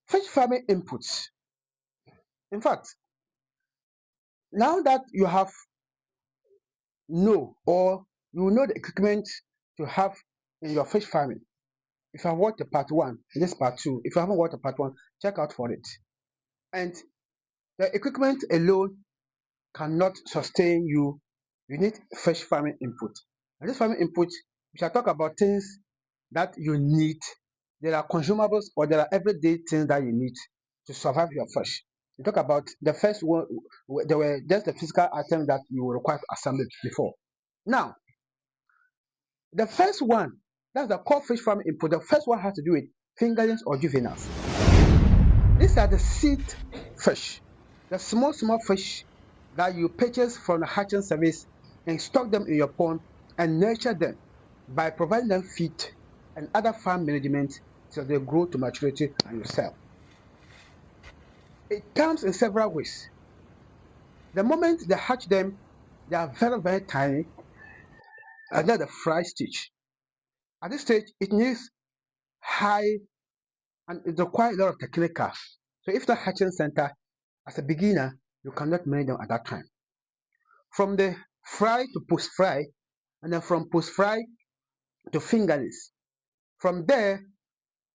Fish farming inputs. In fact, now that you have you know the equipment to have in your fish farming. If I watched the part one, this part two. If you haven't watched the part one, check out for it. And the equipment alone cannot sustain you. You need fish farming input. And this farming input, we shall talk about things that you need. There are consumables or there are everyday things that you need to survive your fish. We talk about the first one, there were just the physical items that you will require to assemble before. Now, the first one, that's the core fish farming input. The first one has to do with fingerlings or juveniles. These are the seed fish, the small fish that you purchase from the hatching service and stock them in your pond and nurture them by providing them feed and other farm management till they grow to maturity and you sell. It comes in several ways. The moment they hatch them, they are very tiny and then the fry stage. At this stage, it needs high and it requires a lot of technical. So if the hatching center, as a beginner, you cannot manage them at that time. From the fry to post fry, and then from post fry to fingerless. From there,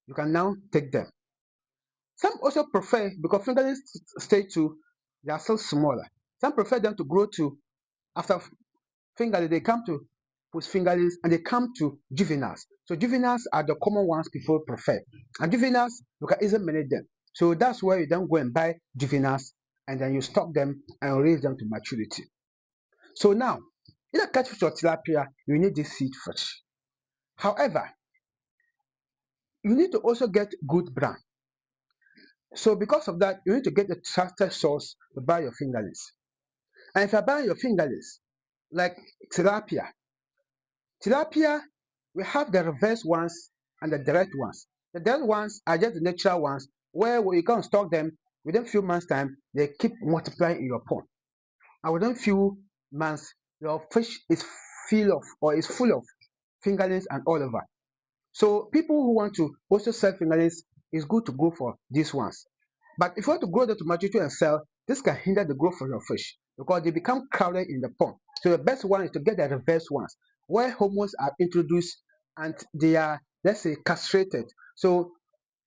you can now take them. Some also prefer, because fingerless stage 2, they are still smaller. Some prefer them to grow to, after fingerless, they come to post fingerless and they come to juveniles. So juveniles are the common ones people prefer. And juveniles, you can easily manage them. So that's where you then go and buy juveniles and then you stock them and raise them to maturity. So now, either catfish or tilapia, you need this seed fish. However, you need to also get good brand. So because of that, you need to get a trusted source to buy your fingerlings. And if you're buying your fingerlings, like tilapia, we have the reverse ones and the direct ones. The direct ones are just the natural ones where you can stock them within a few months' time, they keep multiplying in your pond. And within a few months, your fish is full of fingerlings and all over. So people who want to also sell fingerlings, it's good to go for these ones. But if you want to grow them to maturity and sell, this can hinder the growth of your fish because they become crowded in the pond. So the best one is to get the reverse ones, where hormones are introduced and they are, let's say, castrated. So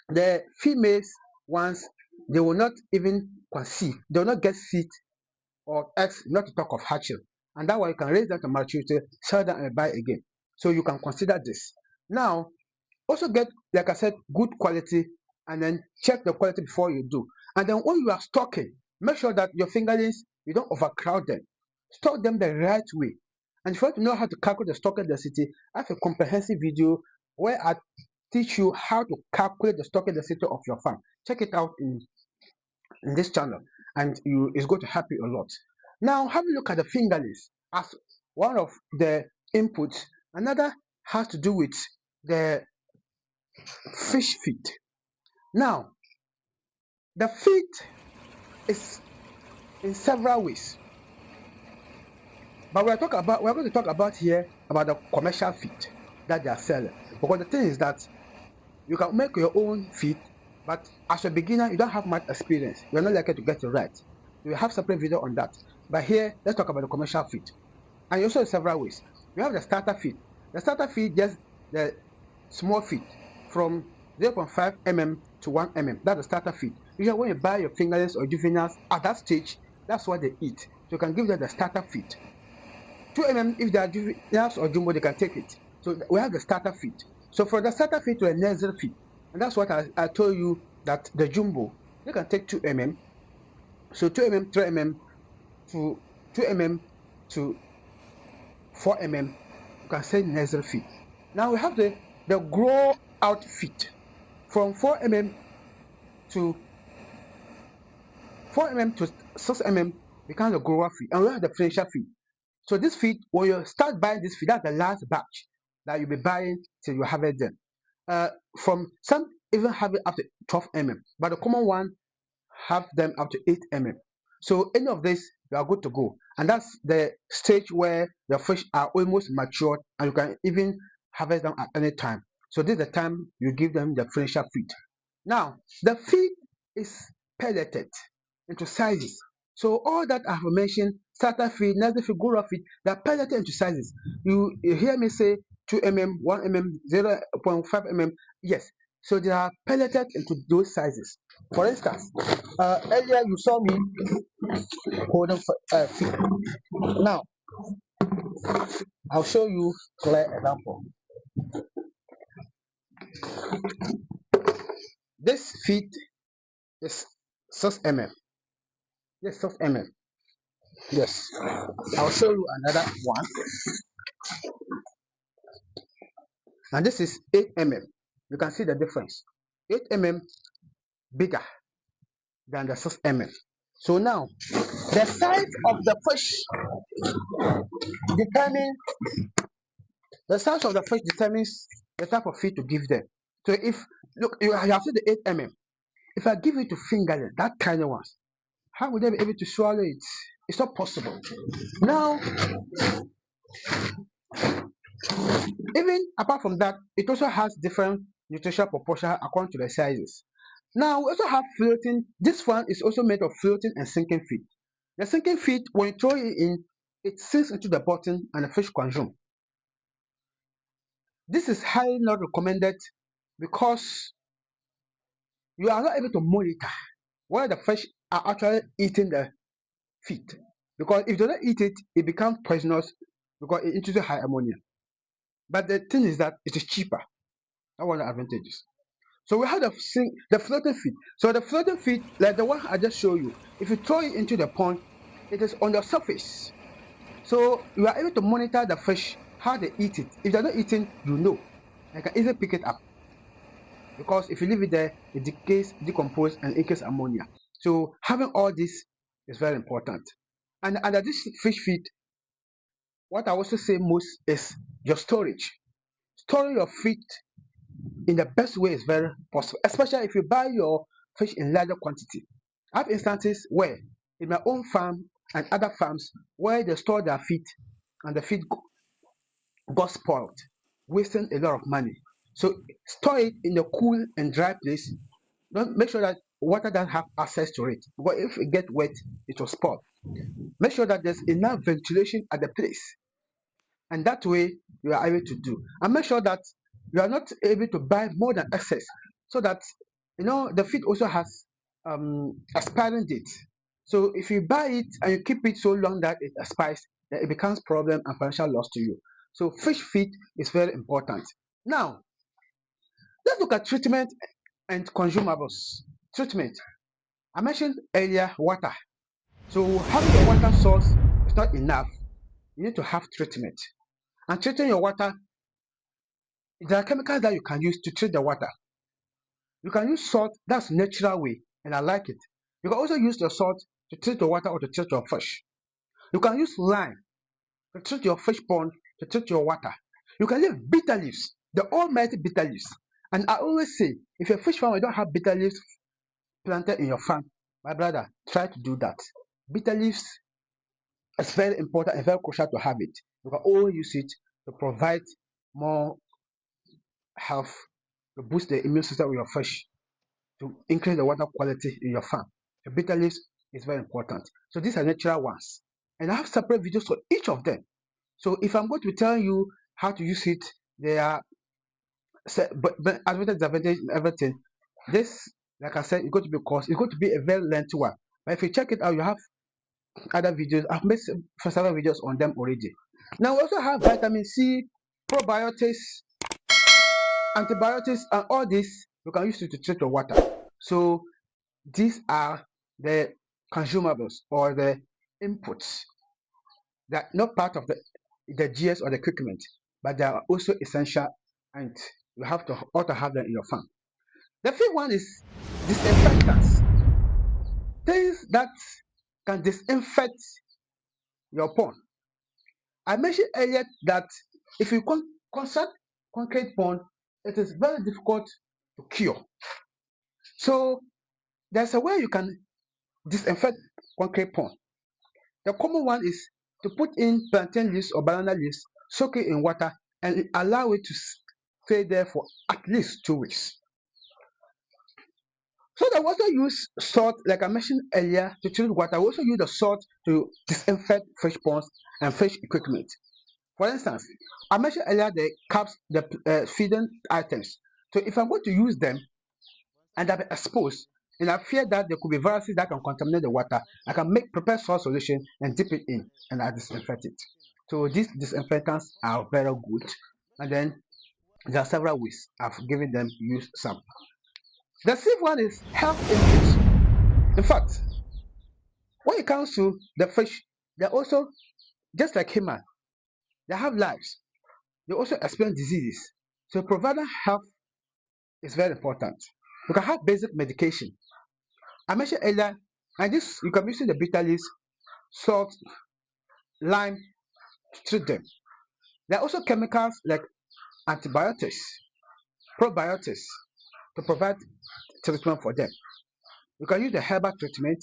the females ones, they will not even conceive, they will not get seed or eggs, not to talk of hatching. And that way you can raise them to maturity, sell them and buy again. So you can consider this. Now, also get, like I said, good quality and then check the quality before you do. And then when you are stocking, make sure that your fingerlings, you don't overcrowd them. Stock them the right way. And if you want to know how to calculate the stocking density, I have a comprehensive video where I teach you how to calculate the stocking density of your farm. Check it out in this channel and it's going to help you a lot. Now have a look at the fingerlings as one of the inputs. Another has to do with the fish feed. Now, the feed is in several ways, but we're going to talk about here about the commercial feed that they are selling. Because the thing is that you can make your own feed, but as a beginner, you don't have much experience. You're not likely to get it right. We have separate video on that. But here, let's talk about the commercial feed. And you also have several ways. We have the starter feed. The starter feed just the small feed from 0.5 mm to 1 mm. That's the starter feed. Usually when you buy your fingerlings or juveniles at that stage, that's what they eat. So you can give them the starter feed. 2 mm, if they are juveniles or jumbo, they can take it. So we have the starter feed. So for the starter feed to a nursery feed, and that's what I told you that the jumbo, they can take 2 mm. So 2 mm, 3 mm to 2 mm to 4 mm, you can say nursery feed. Now we have the grow out feed from 4 mm to 6 mm becomes the grower feed, and we have the finisher feed. So this feed, when you start buying this feed, that's the last batch that you'll be buying till you harvest them. From some even have it up to 12 mm, but the common one have them up to 8 mm. So any of this, you are good to go, and that's the stage where the fish are almost matured, and you can even harvest them at any time. So this is the time you give them the finisher feed. Now, the feed is pelleted into sizes. So all that I have mentioned, starter feed, nursery feed, grower feed, they are pelleted into sizes. You hear me say 2 mm, 1 mm, 0.5 mm. Yes. So they are pelleted into those sizes. For instance, earlier you saw me holding feed. Now, I'll show you clear example. This feed is 6 mm. Yes, 6 mm. Yes. I'll show you another one. And this is 8 mm. You can see the difference. 8 mm bigger than the 6 mm. So now the size of the fish determine the size of the fish determines the type of feed to give them. So if look, you have seen the 8 mm. If I give it to fingerling, that tiny ones, how would they be able to swallow it? It's not possible. Now, even apart from that, it also has different nutritional proportion according to the sizes. Now we also have floating. This one is also made of floating and sinking feed. The sinking feed, when you throw it in, it sinks into the bottom and the fish consume. This is highly not recommended because you are not able to monitor whether the fish are actually eating the feed. Because if they don't eat it, it becomes poisonous because it introduces high ammonia. But the thing is that it is cheaper. That's one of the advantages. So we have the floating feed. So the floating feed, like the one I just showed you, if you throw it into the pond, it is on the surface. So you are able to monitor the fish, how they eat it. If they're not eating, you know. You can easily pick it up. Because if you leave it there, it decays, decomposes, and increases ammonia. So having all this is very important. And under this fish feed, what I also say most is your storage. Storing your feed in the best way is very possible, especially if you buy your fish in larger quantity. I have instances where in my own farm and other farms where they store their feed and the feed got spoiled, wasting a lot of money. So store it in a cool and dry place. Don't make sure that water doesn't have access to it. Because if it get wet, it will spoil. Make sure that there's enough ventilation at the place. And that way you are able to do. And make sure that you are not able to buy more than excess. So that the feed also has expiring date. So if you buy it and you keep it so long that it expires, then it becomes problem and financial loss to you. So fish feed is very important. Now, let's look at treatment and consumables. Treatment. I mentioned earlier water. So having your water source is not enough. You need to have treatment. And treating your water, there are chemicals that you can use to treat the water. You can use salt, that's natural way, and I like it. You can also use the salt to treat your water or to treat your fish. You can use lime to treat your fish pond, to treat your water. You can use bitter leaves, the almighty bitter leaves. And I always say, if your fish farm you don't have bitter leaves planted in your farm, my brother, try to do that. Bitter leaves is very important and very crucial to have it. You can always use it to provide more health, to boost the immune system of your fish, to increase the water quality in your farm. The bitter leaves is very important. So these are natural ones. And I have separate videos for each of them. So if I'm going to tell you how to use it, there are but advantage, disadvantage, and everything. This, like I said, is going to be cost. It's going to be a very lengthy one. But if you check it out, you have other videos. I've made several videos on them already. Now we also have vitamin C, probiotics, antibiotics, and all this you can use it to treat your water. So these are the consumables or the inputs that are not part of the GS or the equipment, but they are also essential and you have to also have them in your farm. The fifth one is disinfectants, things that can disinfect your pond. I mentioned earlier that if you construct concrete pond, it is very difficult to cure. So there's a way you can disinfect concrete pond. The common one is to put in plantain leaves or banana leaves, soak it in water, and allow it to stay there for at least 2 weeks. So they also use salt, like I mentioned earlier, to treat water. We also use the salt to disinfect fish ponds and fish equipment. For instance, I mentioned earlier the cups, the feeding items. So if I'm going to use them and they're exposed, and I fear that there could be viruses that can contaminate the water, I can prepare salt solution and dip it in, and I disinfect it. So these disinfectants are very good. And then there are several ways I've given them use some. The fifth one is health inputs. In fact, when it comes to the fish, they're also just like human. They have lives. They also experience diseases. So providing health is very important. You can have basic medication. I mentioned earlier, and this you can use the bitter leaves, salt, lime to treat them. There are also chemicals like antibiotics, probiotics to provide treatment for them. You can use the herbal treatment,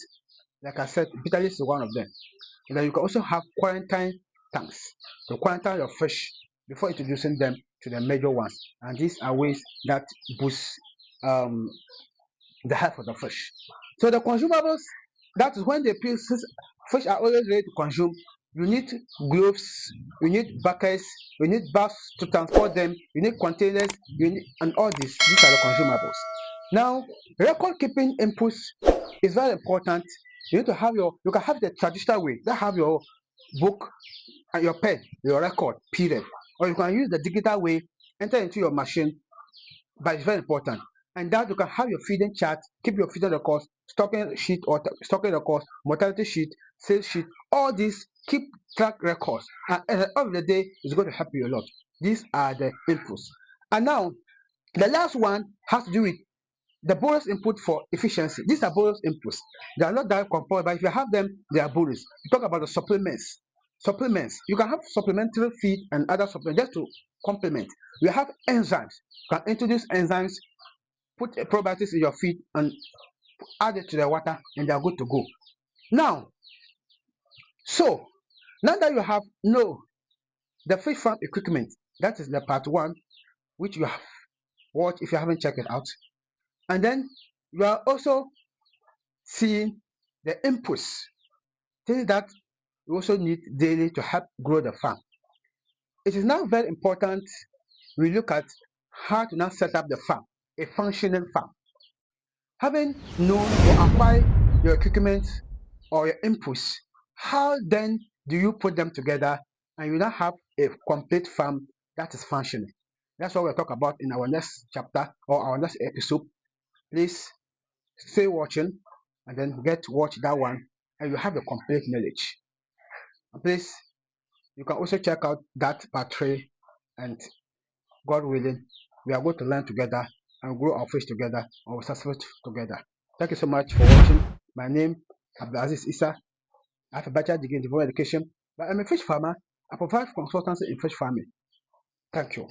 like I said, bitter leaves is one of them. And then you can also have quarantine tanks to quarantine your fish before introducing them to the major ones. And these are ways that boost um, the health of the fish. So the consumables, that is when the fish are always ready to consume. You need gloves, you need buckets, you need bags to transport them, you need containers, you need, and all this. These are the consumables. Now, record keeping inputs is very important. You need to have you can have the traditional way, that have your book and your pen, your record, period. Or you can use the digital way, enter into your machine, but it's very important. And that you can have your feeding chart, keep your feeding records, stocking sheet or stocking records, mortality sheet, sales sheet, all these keep track records. And at the end of the day, it's going to help you a lot. These are the inputs. And now the last one has to do with the bonus input for efficiency. These are bonus inputs. They are not that compulsory, but if you have them, they are bonus. You talk about the supplements. Supplements. You can have supplementary feed and other supplements just to complement. We have enzymes. You can introduce enzymes, put probiotics in your feed, and add it to the water, and they are good to go. Now, so now that you have know the fish farm equipment, that is the part one, which you have watched if you haven't checked it out, and then you are also seeing the inputs, things that you also need daily to help grow the farm. It is now very important we look at how to now set up the farm, a functioning farm. Having known or acquired your equipment or your inputs, how then do you put them together and you now have a complete farm that is functioning? That's what we'll talk about in our next chapter or our next episode. Please stay watching and then get to watch that one and you have the complete knowledge. And please, you can also check out that part 3, and God willing, we are going to learn together and grow our fish together and we successful together. Thank you so much for watching. My name is Abdulaziz Issa. I have a bachelor degree in development education, but I'm a fish farmer. I provide consultancy in fish farming. Thank you.